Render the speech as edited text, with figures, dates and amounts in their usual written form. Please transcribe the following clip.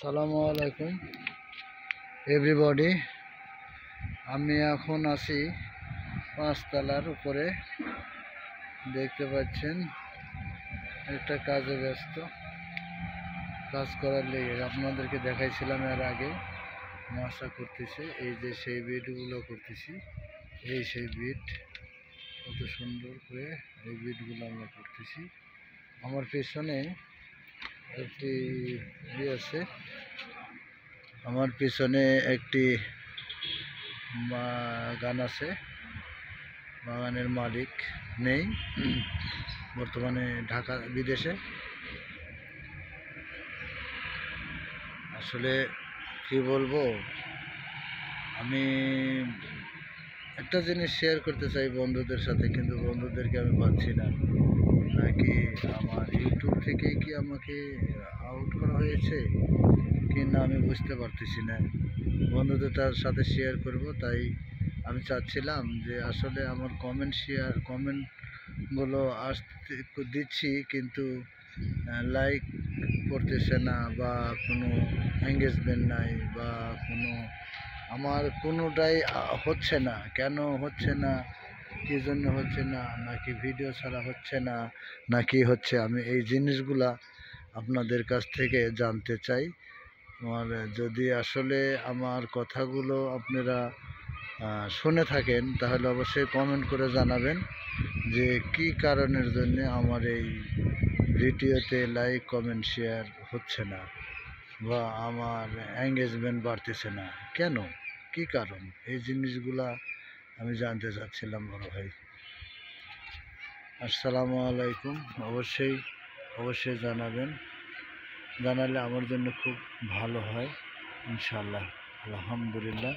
আসসালামু আলাইকুম এভরিবডি। আমি এখন আছি 5 তলার উপরে। দেখতে পাচ্ছেন একটা কাজে ব্যস্ত, কাজ করার লেগে আপনাদেরকে দেখাইছিলাম এর আগে। মাছা করতেছে, এই যে সেই বিটগুলো করতেছি, এই সেই বিট কত সুন্দর করে এই বিটগুলো আমরা করতেছি। আমার পেছনে একটি আছে, আমার পিছনে একটি বাগান আছে। বাগানের মালিক নেই, বর্তমানে ঢাকা বিদেশে। আসলে কি বলবো, আমি একটা জিনিস শেয়ার করতে চাই বন্ধুদের সাথে, কিন্তু বন্ধুদেরকে আমি পাচ্ছি না। নাকি আমার ইউটিউব থেকে কি আমাকে আউট করা হয়েছে কি না আমি বুঝতে পারতেছি না। বন্ধুদের তার সাথে শেয়ার করব, তাই আমি চাচ্ছিলাম যে আসলে আমার কমেন্টগুলো আসতে দিচ্ছি, কিন্তু লাইক করতেছে না, বা কোনো এঙ্গেজমেন্ট নাই, বা আমার কোনোটাই হচ্ছে না। কেন হচ্ছে না, কী জন্য হচ্ছে না, নাকি ভিডিও ছাড়া হচ্ছে না, নাকি হচ্ছে, আমি এই জিনিসগুলা আপনাদের কাছ থেকে জানতে চাই। আমার যদি আসলে আমার কথাগুলো আপনারা শুনে থাকেন, তাহলে অবশ্যই কমেন্ট করে জানাবেন যে কি কারণের জন্য আমার এই ভিডিওতে লাইক কমেন্ট শেয়ার হচ্ছে না, বা আমার এঙ্গেজমেন্ট বাড়তেছে না। কেন, কি কারণ, এই জিনিসগুলা আমি জানতে চাচ্ছিলাম বড় ভাই। আসসালামু আলাইকুম। অবশ্যই জানাবেন, জানালে আমার জন্য খুব ভালো হয় ইনশাআল্লাহ। আলহামদুলিল্লাহ।